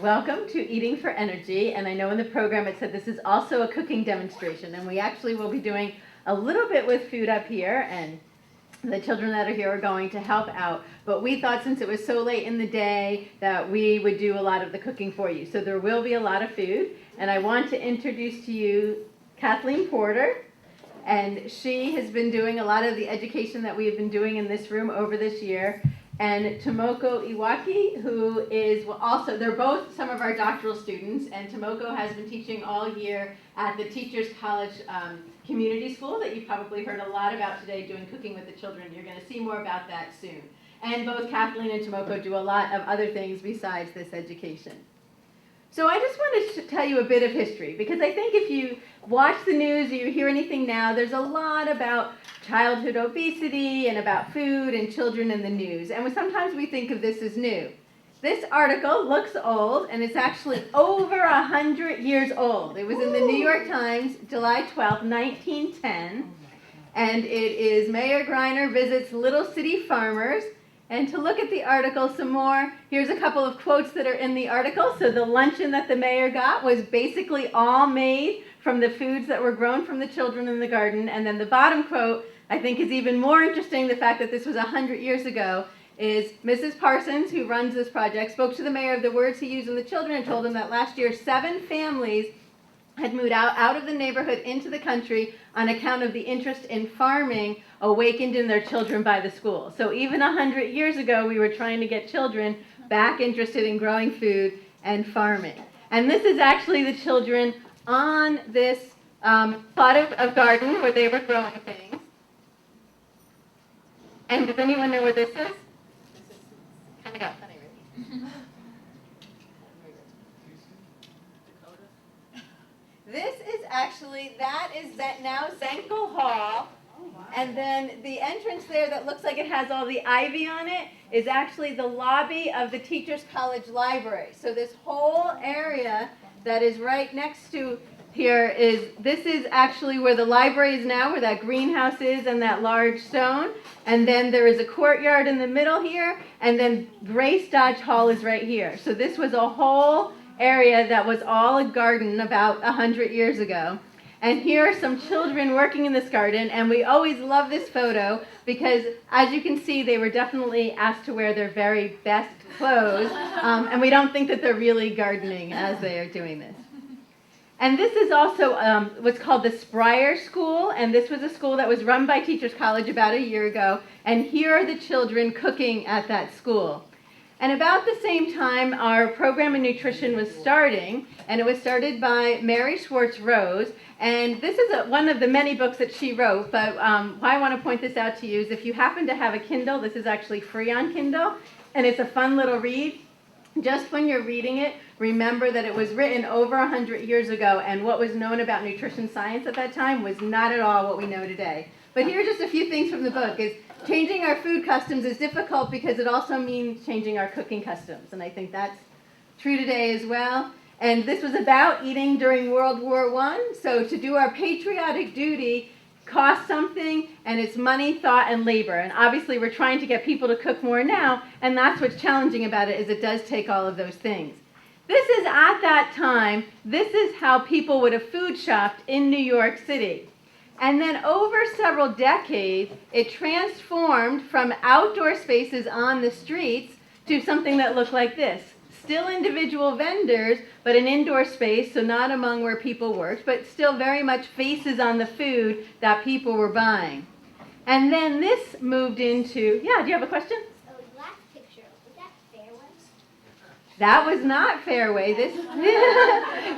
Welcome to Eating for Energy, and I know in the program it said this is also a cooking demonstration, and we actually will be doing a little bit with food up here, and the children that are here are going to help out, but we thought since it was so late in the day that we would do a lot of the cooking for you. So there will be a lot of food, and I want to introduce to you Kathleen Porter, and she has been doing a lot of the education that we have been doing in this room over this year. And Tomoko Iwaki, who is also, they're both some of our doctoral students, and Tomoko has been teaching all year at the Teachers College Community School that you've probably heard a lot about today, doing cooking with the children. You're going to see more about that soon. And both Kathleen and Tomoko do a lot of other things besides this education. So I just wanted to tell you a bit of history, because I think if you watch the news or you hear anything now, there's a lot about childhood obesity and about food and children in the news. And sometimes we think of this as new. This article looks old, and it's actually over 100 years old. It was in the New York Times, July 12, 1910. And it is Mayor Greiner visits Little City farmers. And to look at the article some more, here's a couple of quotes that are in the article. So the luncheon that the mayor got was basically all made from the foods that were grown from the children in the garden. And then the bottom quote, I think is even more interesting, the fact that this was 100 years ago, is Mrs. Parsons, who runs this project, spoke to the mayor of the words he used in the children and told him that last year 7 families had moved out of the neighborhood into the country on account of the interest in farming awakened in their children by the school. So even 100 years ago, we were trying to get children back interested in growing food and farming. And this is actually the children on this plot of garden where they were growing things. And does anyone know where this is? This is kind of got funny, right? This is actually, that is now Zenkel Hall, and then the entrance there that looks like it has all the ivy on it is actually the lobby of the Teachers College Library. So this whole area that is right next to here this is actually where the library is now, where that greenhouse is and that large stone, and then there is a courtyard in the middle here, and then Grace Dodge Hall is right here. So this was a whole area that was all a garden about 100 years ago. And here are some children working in this garden, and we always love this photo because, as you can see, they were definitely asked to wear their very best clothes, and we don't think that they're really gardening as they are doing this. And this is also what's called the Spryer School, and this was a school that was run by Teachers College about a year ago, and here are the children cooking at that school. And about the same time, our program in nutrition was starting, and it was started by Mary Schwartz Rose. And this is one of the many books that she wrote, but why I want to point this out to you is if you happen to have a Kindle, this is actually free on Kindle, and it's a fun little read. Just when you're reading it, remember that it was written over 100 years ago, and what was known about nutrition science at that time was not at all what we know today. But here are just a few things from the book. Changing our food customs is difficult because it also means changing our cooking customs, and I think that's true today as well. And this was about eating during World War I, so to do our patriotic duty costs something, and it's money, thought, and labor. And obviously we're trying to get people to cook more now, and that's what's challenging about it, is it does take all of those things. This is at that time, this is how people would have food shopped in New York City. And then over several decades, it transformed from outdoor spaces on the streets to something that looked like this. Still individual vendors, but an indoor space, so not among where people worked, but still very much faces on the food that people were buying. And then this moved into, yeah, do you have a question? Oh, last picture, was that Fairways? That was not Fairway.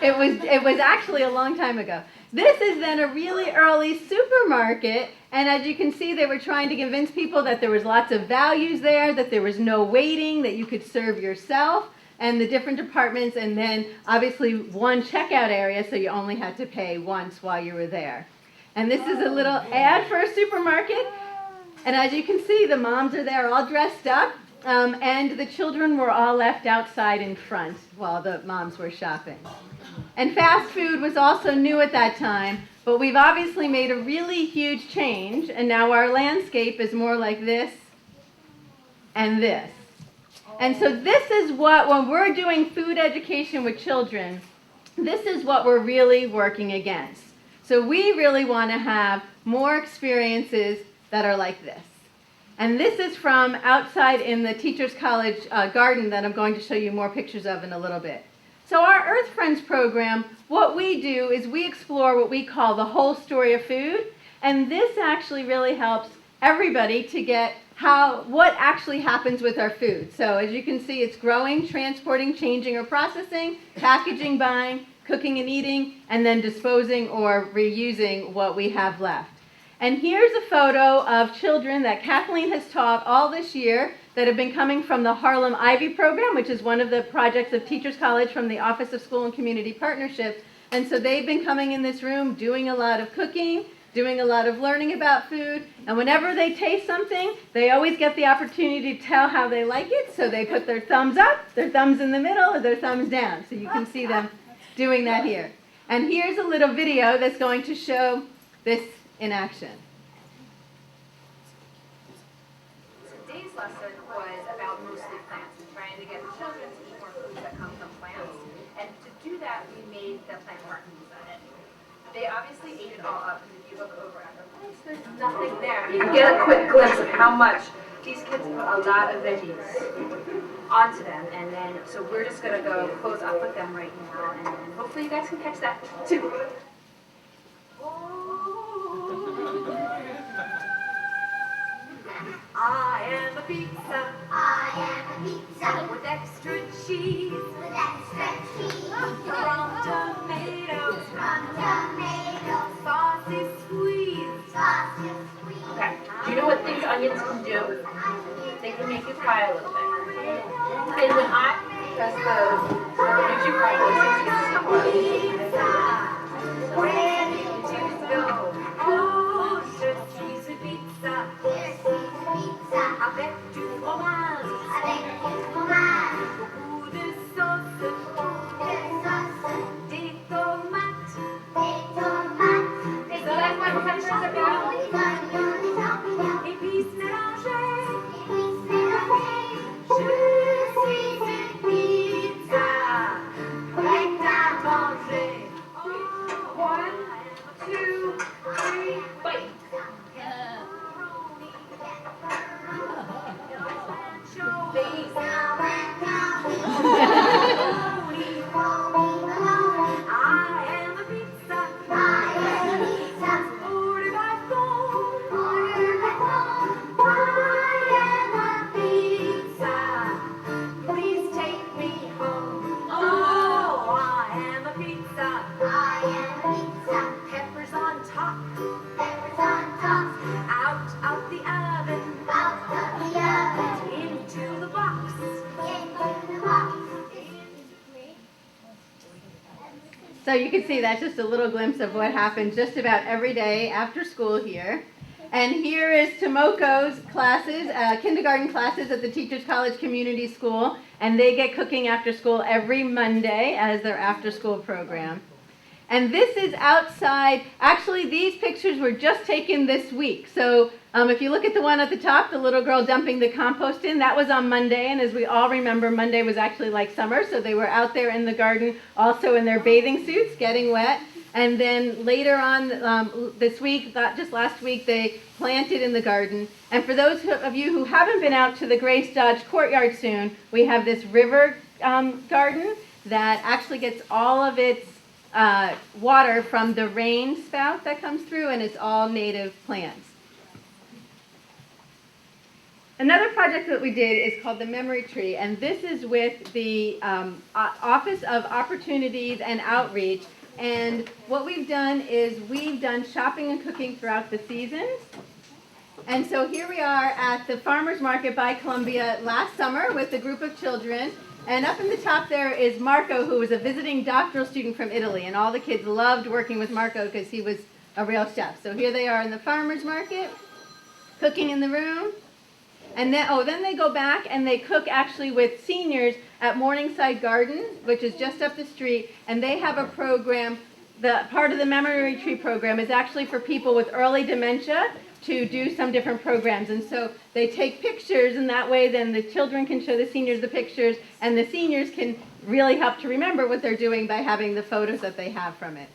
It was actually a long time ago. This is then a really early supermarket, and as you can see, they were trying to convince people that there was lots of values there, that there was no waiting, that you could serve yourself, and the different departments, and then obviously one checkout area, so you only had to pay once while you were there. And this is a little ad for a supermarket, and as you can see, the moms are there all dressed up, and the children were all left outside in front while the moms were shopping. And fast food was also new at that time, but we've obviously made a really huge change, and now our landscape is more like this and this. And so this is what, when we're doing food education with children, this is what we're really working against. So we really want to have more experiences that are like this. And this is from outside in the Teachers College garden that I'm going to show you more pictures of in a little bit. So our Earth Friends program, what we do is we explore what we call the whole story of food. And this actually really helps everybody to get what actually happens with our food. So as you can see, it's growing, transporting, changing or processing, packaging, buying, cooking and eating, and then disposing or reusing what we have left. And here's a photo of children that Kathleen has taught all this year that have been coming from the Harlem Ivy program, which is one of the projects of Teachers College from the Office of School and Community Partnership. And so they've been coming in this room doing a lot of cooking, doing a lot of learning about food, and whenever they taste something, they always get the opportunity to tell how they like it, so they put their thumbs up, their thumbs in the middle, or their thumbs down, so you can see them doing that here. And here's a little video that's going to show this in action. Today's lesson was about mostly plants and trying to get the children to eat more foods that come from plants. And to do that, we made the plant cartons on it. They obviously ate it all up, and if you look over at the place, there's nothing there. You can get a quick glimpse of how much these kids put a lot of veggies onto them, and then, so we're just gonna go close up with them right now, and then hopefully you guys can catch that too. I am a pizza. I am a pizza. With extra cheese. With extra cheese. From tomatoes. From tomatoes. Sauce is sweet. Sauce is sweet. Okay. Do you know what things onions can do? They can make you cry a little bit. And when I press the YouTube cry voices, ready to go. Oh, je suis a pizza. Avec du fromage. Avec du fromage. Beaucoup de sauce. Des tomates. Des tomates. Des oignons, des champignons. Des oignons, des champignons. Épices mélangées. Épices mélangées. Je suis une pizza. Prête à manger. One, two, three, bite. So you can see that's just a little glimpse of what happens just about every day after school here. And here is Tomoko's classes, kindergarten classes at the Teachers College Community School, and they get cooking after school every Monday as their after school program. And this is outside. Actually, these pictures were just taken this week. So if you look at the one at the top, the little girl dumping the compost in, that was on Monday. And as we all remember, Monday was actually like summer. So they were out there in the garden, also in their bathing suits, getting wet. And then later on this week, just last week, they planted in the garden. And for those of you who haven't been out to the Grace Dodge courtyard soon, we have this river garden that actually gets all of its water from the rain spout that comes through, and it's all native plants. Another project that we did is called the Memory Tree, and this is with the Office of Opportunities and Outreach. And what we've done is we've done shopping and cooking throughout the seasons. And so here we are at the Farmers Market by Columbia last summer with a group of children. And up in the top there is Marco, who was a visiting doctoral student from Italy. And all the kids loved working with Marco because he was a real chef. So here they are in the Farmers Market, cooking in the room. And then they go back and they cook actually with seniors at Morningside Gardens, which is just up the street. And they have a program the part of the memory tree program is actually for people with early dementia to do some different programs. And so they take pictures, and that way then the children can show the seniors the pictures, and the seniors can really help to remember what they're doing by having the photos that they have from it.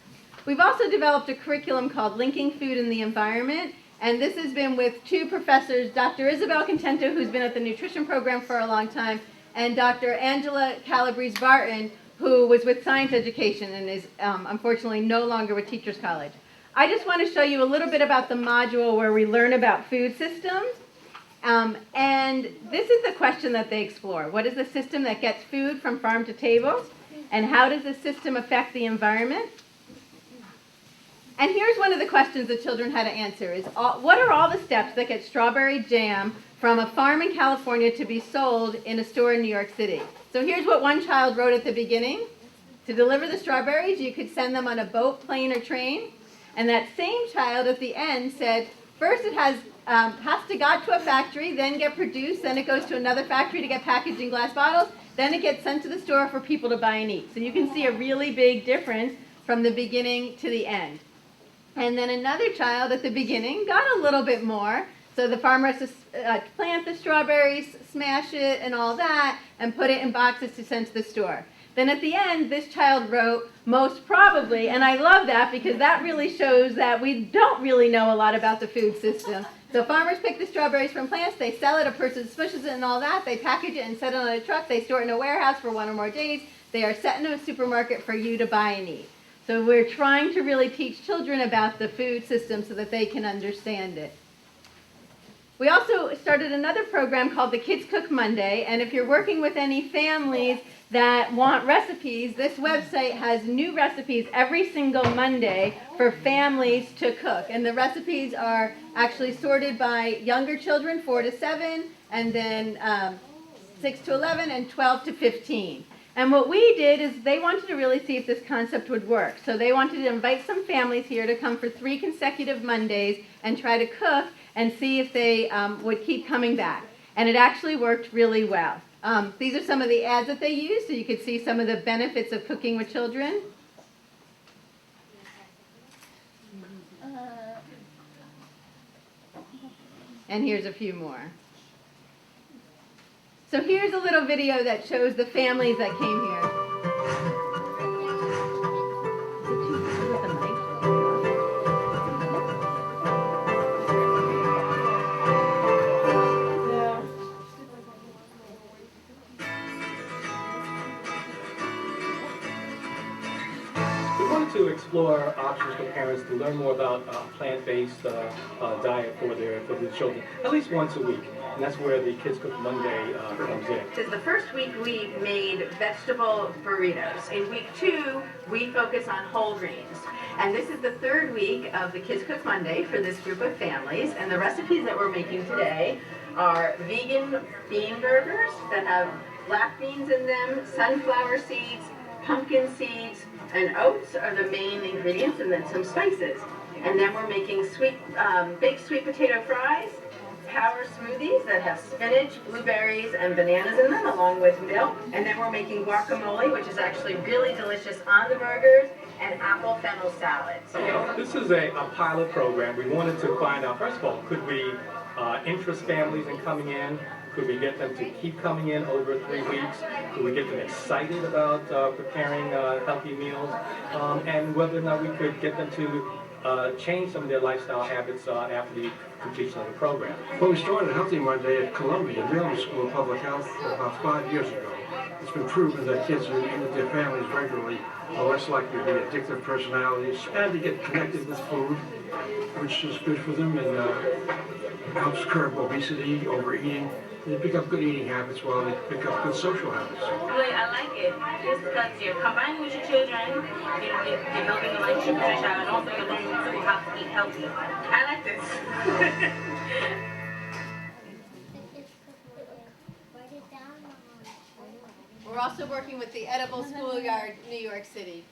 We've also developed a curriculum called Linking Food and the Environment, and this has been with two professors, Dr. Isabel Contento, who's been at the nutrition program for a long time, and Dr. Angela Calabrese-Barton, who was with Science Education and is unfortunately no longer with Teachers College. I just want to show you a little bit about the module where we learn about food systems. And this is the question that they explore. What is the system that gets food from farm to table? And how does the system affect the environment? And here's one of the questions the children had to answer is, what are all the steps that get strawberry jam from a farm in California to be sold in a store in New York City? So here's what one child wrote at the beginning. To deliver the strawberries, you could send them on a boat, plane, or train. And that same child at the end said, first it has to go to a factory, then get produced, then it goes to another factory to get packaged in glass bottles, then it gets sent to the store for people to buy and eat. So you can see a really big difference from the beginning to the end. And then another child at the beginning got a little bit more. So the farmer has to plant the strawberries, smash it and all that, and put it in boxes to send to the store. Then at the end, this child wrote, most probably, and I love that because that really shows that we don't really know a lot about the food system. So farmers pick the strawberries from plants, they sell it, a person smushes it and all that, they package it and set it on a truck, they store it in a warehouse for 1 or more days, they are set in a supermarket for you to buy and eat. So we're trying to really teach children about the food system so that they can understand it. We also started another program called the Kids Cook Monday, and if you're working with any families that want recipes, this website has new recipes every single Monday for families to cook. And the recipes are actually sorted by younger children, 4 to 7, and then 6 to 11, and 12 to 15. And what we did is they wanted to really see if this concept would work. So they wanted to invite some families here to come for 3 consecutive Mondays and try to cook and see if they would keep coming back. And it actually worked really well. These are some of the ads that they use, so you could see some of the benefits of cooking with children. And here's a few more. So here's a little video that shows the families that came here. To explore options for parents to learn more about plant-based diet for their children, at least once a week, and that's where the Kids Cook Monday comes in. This is the first week we made vegetable burritos. In week 2, we focus on whole grains. And this is the 3rd week of the Kids Cook Monday for this group of families, and the recipes that we're making today are vegan bean burgers that have black beans in them, sunflower seeds, pumpkin seeds, and oats are the main ingredients, and then some spices. And then we're making baked sweet potato fries, power smoothies that have spinach, blueberries, and bananas in them, along with milk. And then we're making guacamole, which is actually really delicious on the burgers, and apple fennel salads. This is a pilot program. We wanted to find out, first of all, could we interest families in coming in? Could we get them to keep coming in over 3 weeks? Could we get them excited about preparing healthy meals? And whether or not we could get them to change some of their lifestyle habits after the completion of the program. Well, we started Healthy Monday at Columbia Middle School of Public Health about 5 years ago. It's been proven that kids who eat with their families regularly are less likely to be addictive personalities and to get connected with food, which is good for them and helps curb obesity, overeating. They pick up good eating habits while they pick up good social habits. Really, I like it just because you're combining with your children, you're building a relationship with your child, and also you're learning too how to eat healthy. I like this. We're also working with the Edible Schoolyard, New York City.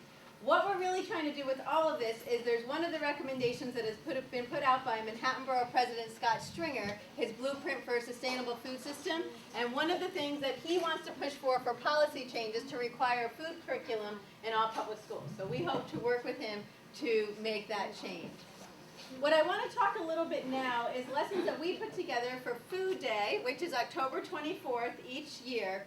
what we're really trying to do with all of this is there's one of the recommendations that has been put out by Manhattan Borough President Scott Stringer, his blueprint for a sustainable food system, and one of the things that he wants to push for policy changes to require a food curriculum in all public schools. So we hope to work with him to make that change. What I want to talk a little bit now is lessons that we put together for Food Day, which is October 24th each year.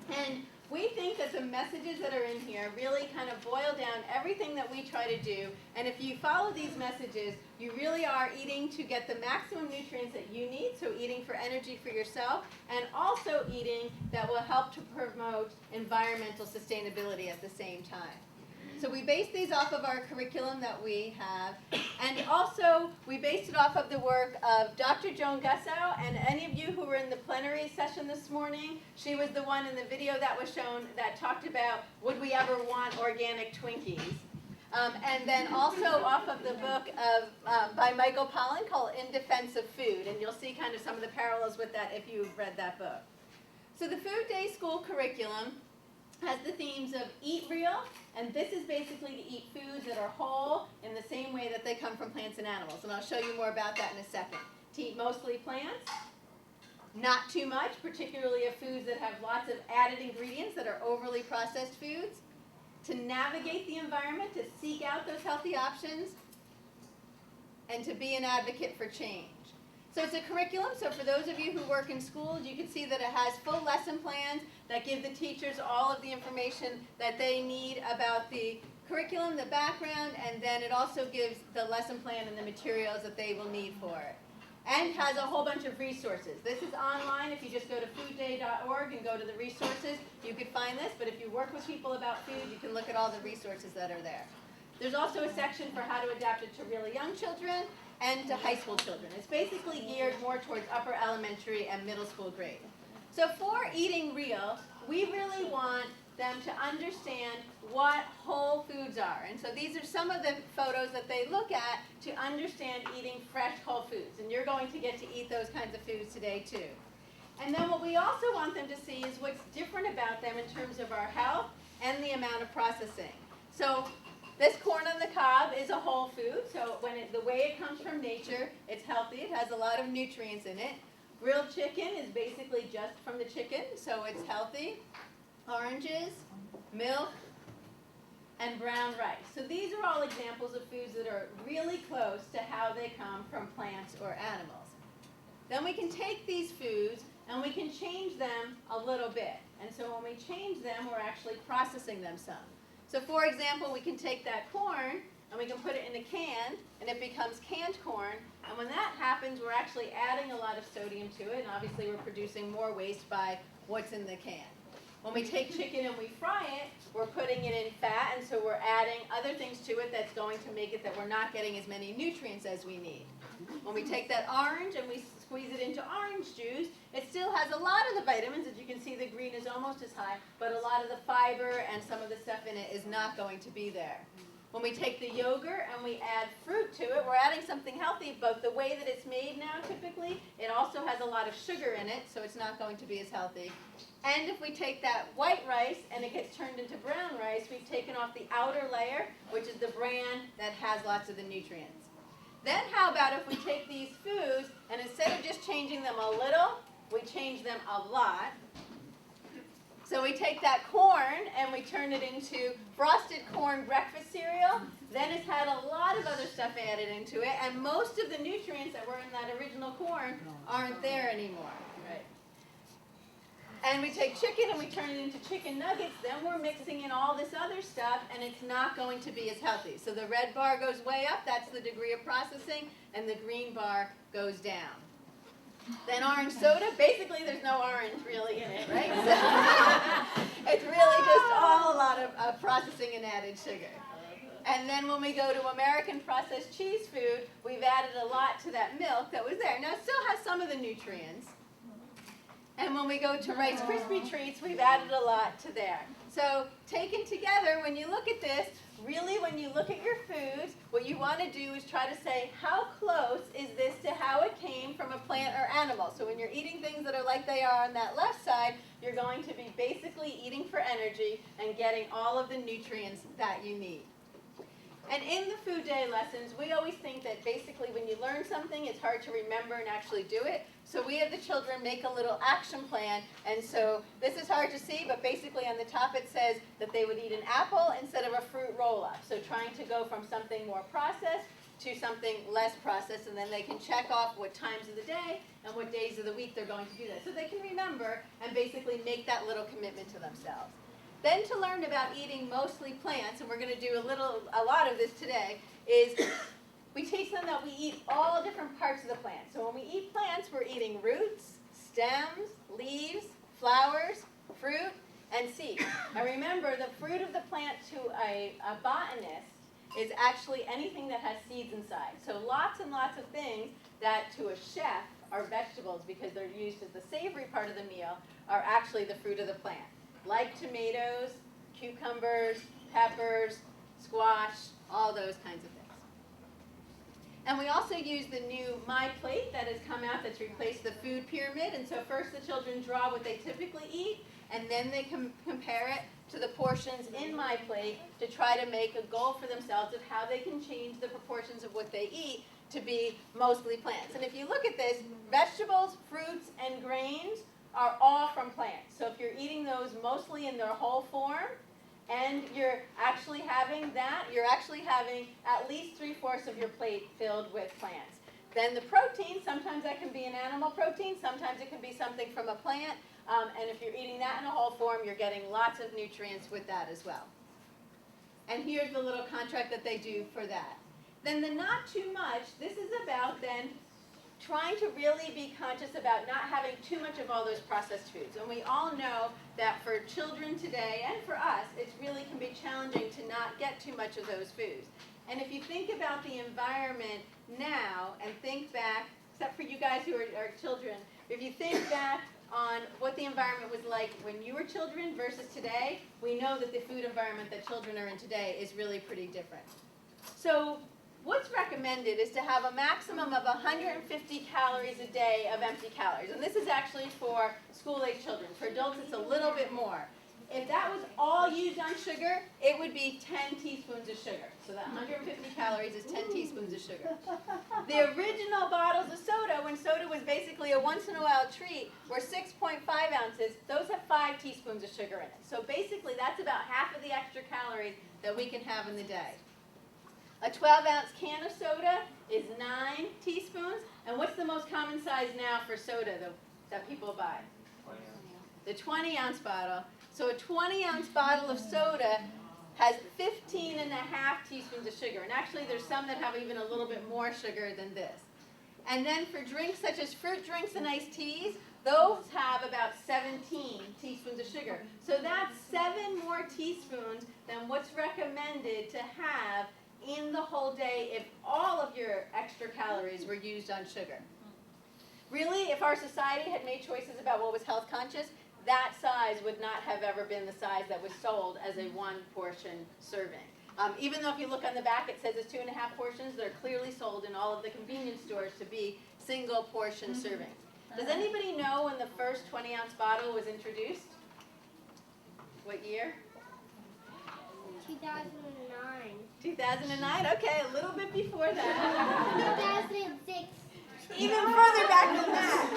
And we think that the messages that are in here really kind of boil down everything that we try to do. And if you follow these messages, you really are eating to get the maximum nutrients that you need, so eating for energy for yourself, and also eating that will help to promote environmental sustainability at the same time. So we base these off of our curriculum that we have, and also we based it off of the work of Dr. Joan Gussow, and any of you who were in the plenary session this morning, she was the one in the video that was shown that talked about would we ever want organic Twinkies. And then also off of the book by Michael Pollan called In Defense of Food, and you'll see kind of some of the parallels with that if you've read that book. So the Food Day School curriculum has the themes of eat real, and this is basically to eat foods that are whole in the same way that they come from plants and animals. And I'll show you more about that in a second. To eat mostly plants, not too much, particularly of foods that have lots of added ingredients that are overly processed foods. To navigate the environment, to seek out those healthy options, and to be an advocate for change. So it's a curriculum, so for those of you who work in schools, you can see that it has full lesson plans that give the teachers all of the information that they need about the curriculum, the background, and then it also gives the lesson plan and the materials that they will need for it. And has a whole bunch of resources. This is online. If you just go to foodday.org and go to the resources, you could find this, but if you work with people about food, you can look at all the resources that are there. There's also a section for how to adapt it to really young children and to high school children. It's basically geared more towards upper elementary and middle school grade. So for eating real, we really want them to understand what whole foods are. And so these are some of the photos that they look at to understand eating fresh whole foods. And you're going to get to eat those kinds of foods today too. And then what we also want them to see is what's different about them in terms of our health and the amount of processing. So this corn on the cob is a whole food, so the way it comes from nature, it's healthy, it has a lot of nutrients in it. Grilled chicken is basically just from the chicken, so it's healthy. Oranges, milk, and brown rice. So these are all examples of foods that are really close to how they come from plants or animals. Then we can take these foods and we can change them a little bit. And so when we change them, we're actually processing them some. So for example, we can take that corn and we can put it in a can and it becomes canned corn. And when that happens, we're actually adding a lot of sodium to it, and obviously we're producing more waste by what's in the can. When we take chicken and we fry it, we're putting it in fat, and so we're adding other things to it that's going to make it that we're not getting as many nutrients as we need. When we take that orange and we squeeze it into orange juice, it still has a lot of the vitamins. As you can see, the green is almost as high, but a lot of the fiber and some of the stuff in it is not going to be there. When we take the yogurt and we add fruit to it, we're adding something healthy, but the way that it's made now typically, it also has a lot of sugar in it, so it's not going to be as healthy. And if we take that white rice and it gets turned into brown rice, we've taken off the outer layer, which is the bran that has lots of the nutrients. Then how about if we take these foods and instead of just changing them a little, we change them a lot. So we take that corn and we turn it into frosted corn breakfast cereal. Then it's had a lot of other stuff added into it, and most of the nutrients that were in that original corn aren't there anymore. Right. And we take chicken and we turn it into chicken nuggets. Then we're mixing in all this other stuff, and it's not going to be as healthy. So the red bar goes way up, that's the degree of processing, and the green bar goes down. Then orange soda, basically there's no orange really in it, right? So it's really just all a lot of processing and added sugar. And then when we go to American processed cheese food, we've added a lot to that milk that was there. Now it still has some of the nutrients. And when we go to Rice Krispie treats, we've added a lot to there. So taken together, when you look at this, really when you look at your foods, what you want to do is try to say, how close is this to how it came from a plant or animal? So when you're eating things that are like they are on that left side, you're going to be basically eating for energy and getting all of the nutrients that you need. And in the food day lessons, we always think that basically when you learn something, it's hard to remember and actually do it. So we have the children make a little action plan. And so this is hard to see, but basically on the top it says that they would eat an apple instead of a fruit roll-up. So trying to go from something more processed to something less processed, and then they can check off what times of the day and what days of the week they're going to do that. So they can remember and basically make that little commitment to themselves. Then to learn about eating mostly plants, and we're going to do a lot of this today, is we teach them that we eat all different parts of the plant. So when we eat plants, we're eating roots, stems, leaves, flowers, fruit, and seeds. And remember, the fruit of the plant to a botanist is actually anything that has seeds inside. So lots and lots of things that to a chef are vegetables because they're used as the savory part of the meal are actually the fruit of the plant. Like tomatoes, cucumbers, peppers, squash, all those kinds of things. And we also use the new My Plate that has come out that's replaced the food pyramid. And so first the children draw what they typically eat, and then they compare it to the portions in My Plate to try to make a goal for themselves of how they can change the proportions of what they eat to be mostly plants. And if you look at this, vegetables, fruits, and grains are all from plants. So if you're eating those mostly in their whole form, and you're actually having that, you're actually having at least 3/4 of your plate filled with plants. Then the protein, sometimes that can be an animal protein, sometimes it can be something from a plant, and if you're eating that in a whole form, you're getting lots of nutrients with that as well. And here's the little contract that they do for that. Then the not too much, this is about then trying to really be conscious about not having too much of all those processed foods. And we all know that for children today, and for us, it really can be challenging to not get too much of those foods. And if you think about the environment now, and think back, except for you guys who are children, if you think back on what the environment was like when you were children versus today, we know that the food environment that children are in today is really pretty different. So what's recommended is to have a maximum of 150 calories a day of empty calories. And this is actually for school-age children. For adults, it's a little bit more. If that was all used on sugar, it would be 10 teaspoons of sugar. So that 150 calories is 10 teaspoons of sugar. The original bottles of soda, when soda was basically a once-in-a-while treat, were 6.5 ounces. Those have 5 teaspoons of sugar in it. So basically, that's about half of the extra calories that we can have in the day. A 12-ounce can of soda is 9 teaspoons. And what's the most common size now for soda that people buy? The 20-ounce bottle. So a 20-ounce bottle of soda has 15.5 teaspoons of sugar. And actually, there's some that have even a little bit more sugar than this. And then for drinks such as fruit drinks and iced teas, those have about 17 teaspoons of sugar. So that's 7 more teaspoons than what's recommended to have in the whole day if all of your extra calories were used on sugar. Really, if our society had made choices about what was health conscious, that size would not have ever been the size that was sold as a 1-portion serving. Even though if you look on the back it says it's 2.5 portions, they're clearly sold in all of the convenience stores to be single portion servings. Does anybody know when the first 20-ounce bottle was introduced? What year? 2009. 2009? Okay, a little bit before that. 2006. Even further back than that.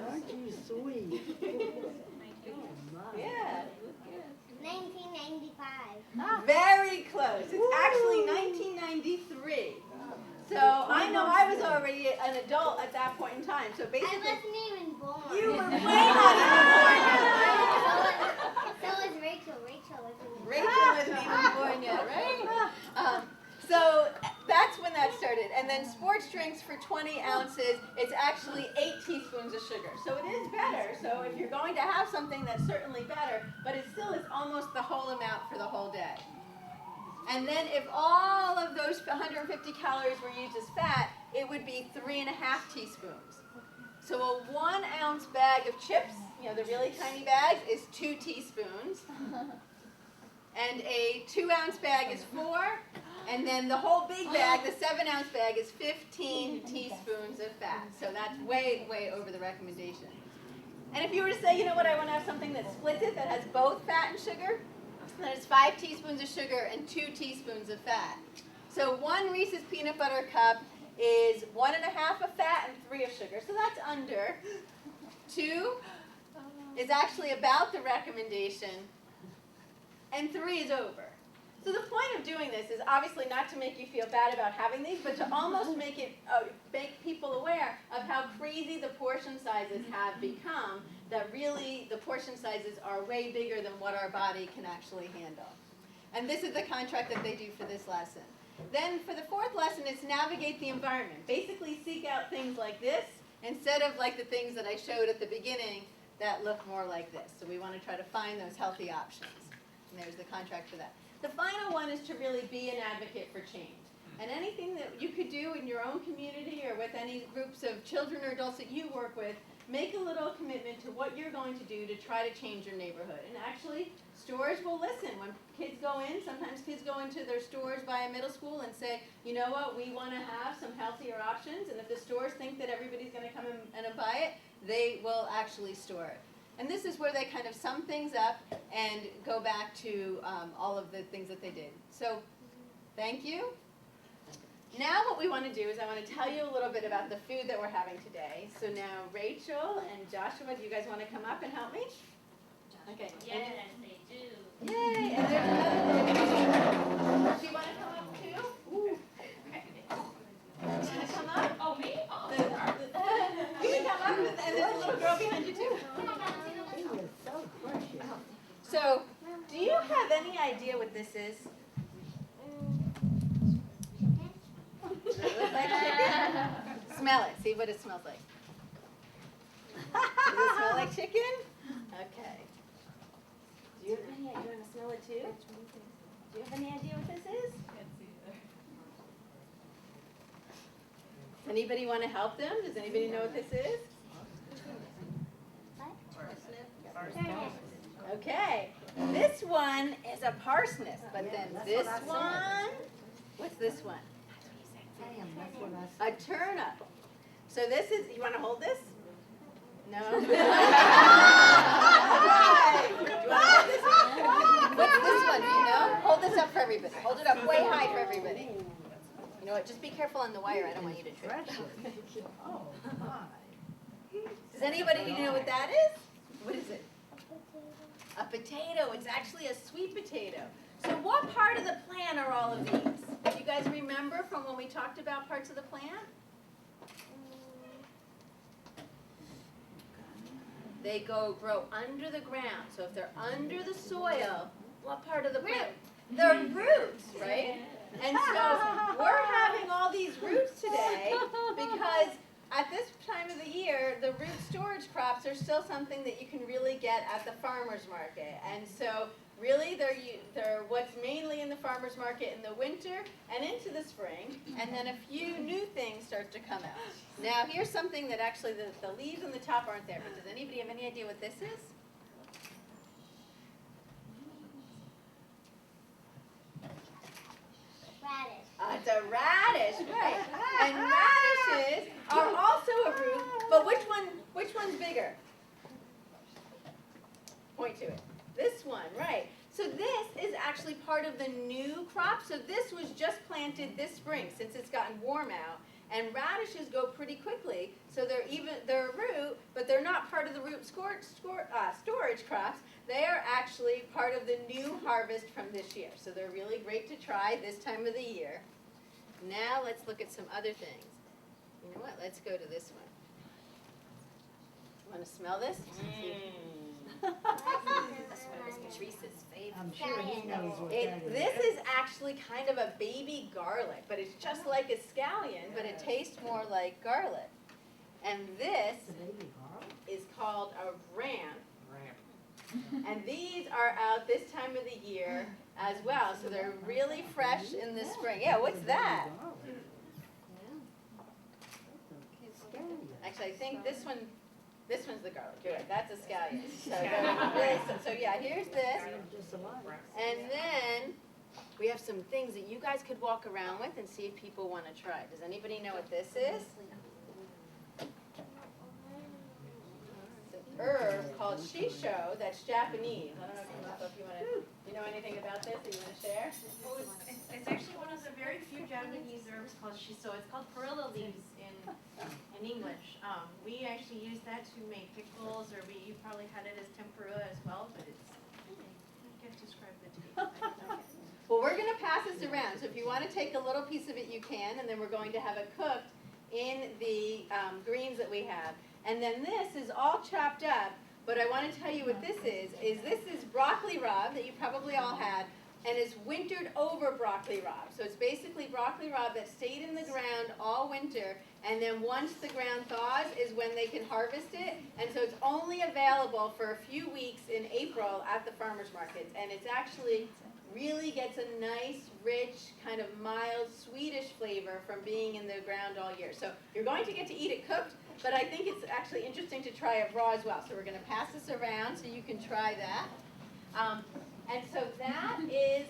Aren't you sweet? Yeah. 1995. Very close. It's actually 1993. So I know I was already an adult at that point in time. So I basically, wasn't even born. you were way not even born yet. So was Rachel. Rachel wasn't even born. Rachel wasn't even born yet, right? So that's when that started. And then sports drinks for 20 ounces, it's actually 8 teaspoons of sugar. So it is better. So if you're going to have something, that's certainly better. But it still is almost the whole amount for the whole day. And then if all of those 150 calories were used as fat, it would be 3.5 teaspoons. So a 1-ounce bag of chips, the really tiny bags, is 2 teaspoons. And a 2-ounce bag is 4. And then the whole big bag, the 7-ounce bag, is 15 teaspoons of fat. So that's way, way over the recommendation. And if you were to say, you know what, I want to have something that splits it, that has both fat and sugar, then it's 5 teaspoons of sugar and 2 teaspoons of fat. So 1 Reese's peanut butter cup is 1.5 of fat and 3 of sugar. So that's under. 2 is actually about the recommendation, and 3 is over. So the point of doing this is obviously not to make you feel bad about having these, but to almost make people aware of how crazy the portion sizes have become, that really the portion sizes are way bigger than what our body can actually handle. And this is the contract that they do for this lesson. Then for the 4th lesson, it's navigate the environment. Basically seek out things like this instead of like the things that I showed at the beginning that look more like this. So we want to try to find those healthy options. And there's the contract for that. The final one is to really be an advocate for change. And anything that you could do in your own community or with any groups of children or adults that you work with, make a little commitment to what you're going to do to try to change your neighborhood. And actually, stores will listen. When kids go in, sometimes kids go into their stores by a middle school and say, you know what, we want to have some healthier options. And if the stores think that everybody's going to come and buy it, they will actually store it. And this is where they kind of sum things up and go back to all of the things that they did. So, thank you. Now what we want to do is I want to tell you a little bit about the food that we're having today. So now Rachel and Joshua, do you guys want to come up and help me? Okay. Yes, they do. Yay! And there's another. Do you want to come up too? Okay. You want to come up? Oh, me? Oh, You can come up, and there's a little girl behind you too. He is so precious. So, do you have any idea what this is? Does it look like chicken? Smell it. See what it smells like. Does it smell like chicken? Okay. Do you have any idea? Do you want to smell it too? Do you have any idea what this is? Does anybody want to help them? Does anybody know what this is? Okay. This one is a parsnip, but then this one, what's this one? A turnip. So this is, you want to hold this? No? Do you want to hold this one? What's this one? Do you know? Hold this up for everybody. Hold it up way high for everybody. You know what? Just be careful on the wire. I don't want you to trip. Oh, my. Does anybody know what that is? What is it? A potato. It's actually a sweet potato. So what part of the plant are all of these? Do you guys remember from when we talked about parts of the plant? They grow under the ground. So if they're under the soil, what part of the plant? They're roots, right? And so we're having all these roots today because at this time of the year, the root storage crops are still something that you can really get at the farmer's market. And so really they're what's mainly in the farmer's market in the winter and into the spring, and then a few new things start to come out. Now here's something that actually the leaves on the top aren't there, but does anybody have any idea what this is? Radish. It's a radish, right? And radishes are also a root, but which one's bigger? Point to it. This one, right? So this is actually part of the new crop. So this was just planted this spring since it's gotten warm out. And radishes go pretty quickly, so they're a root, but they're not part of the root storage crops. They are actually part of the new harvest from this year. So they're really great to try this time of the year. Now let's look at some other things. You know what? Let's go to this one. Want to smell this? I'm sure he knows what that is. This is actually kind of a baby garlic, but it's just like a scallion, but it tastes more like garlic. And this is called a ramp. And these are out this time of the year as well, so they're really fresh in the spring. Yeah, what's that? Actually, I think this one's the garlic. You're right, that's a scallion. So yeah, here's this. And then we have some things that you guys could walk around with and see if people want to try. Does anybody know what this is? It's an herb called shisho that's Japanese. I don't know if you know anything about this that you want to share? It's actually one of the very few Japanese herbs called shiso. It's called perilla leaves in English. We actually use that to make pickles, or you probably had it as tempura as well, but it's, I can't describe the taste. I don't know. Well, we're gonna pass this around, so if you wanna take a little piece of it, you can, and then we're going to have it cooked in the greens that we have. And then this is all chopped up, but I wanna tell you what this is this is broccoli rabe that you probably all had, and it's wintered over broccoli rabe. So it's basically broccoli rabe that stayed in the ground all winter, and then once the ground thaws is when they can harvest it. And so it's only available for a few weeks in April at the farmers markets, and it's actually really gets a nice, rich, kind of mild, sweetish flavor from being in the ground all year. So you're going to get to eat it cooked, but I think it's actually interesting to try it raw as well. So we're gonna pass this around so you can try that. And so that is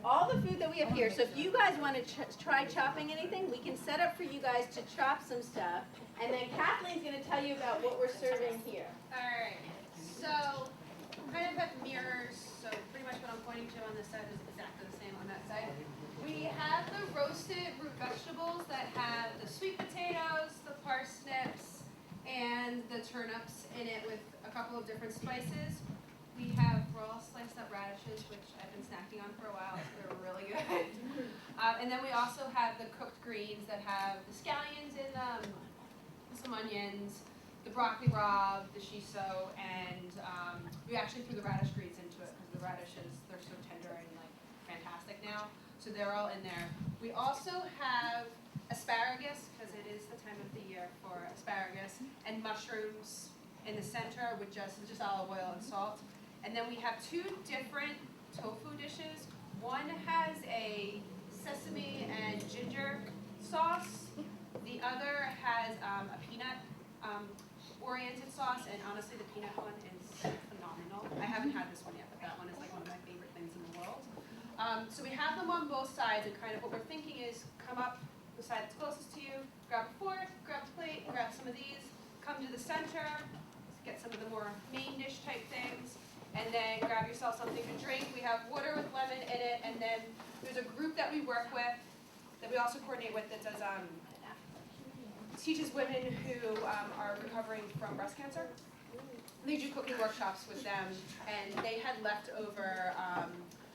all the food that we have here. So if you guys want to try chopping anything, we can set up for you guys to chop some stuff. And then Kathleen's going to tell you about what we're serving here. Alright, so kind of have mirrors, so pretty much what I'm pointing to on this side is exactly the same on that side. We have the roasted root vegetables that have the sweet potatoes, the parsnips, and the turnips in it with a couple of different spices. We have raw sliced up radishes, which I've been snacking on for a while, so they're really good. And then we also have the cooked greens that have the scallions in them, some onions, the broccoli rabe, the shiso, and we actually threw the radish greens into it because the radishes, they're so tender and like fantastic now. So they're all in there. We also have asparagus, because it is the time of the year for asparagus, and mushrooms in the center with just olive oil and salt. And then we have two different tofu dishes. One has a sesame and ginger sauce. The other has a peanut oriented sauce, and honestly the peanut one is phenomenal. I haven't had this one yet, but that one is like one of my favorite things in the world. So we have them on both sides, and kind of what we're thinking is come up the side that's closest to you, grab a fork, grab a plate, grab some of these, come to the center, get some of the more main dish type things, and then grab yourself something to drink. We have water with lemon in it, and then there's a group that we work with, that we also coordinate with, that does teaches women who are recovering from breast cancer. They do cooking workshops with them, and they had leftover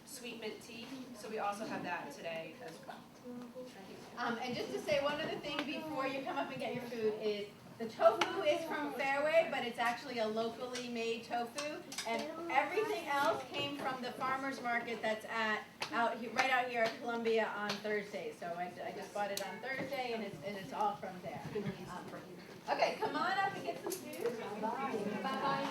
sweet mint tea, so we also have that today as well. And just to say one other thing before you come up and get your food is the tofu is from Fairway, but it's actually a locally made tofu, and everything else came from the farmers market that's right out here at Columbia on Thursday. So I just bought it on Thursday, and it's all from there. Okay, come on up and get some food. Bye-bye.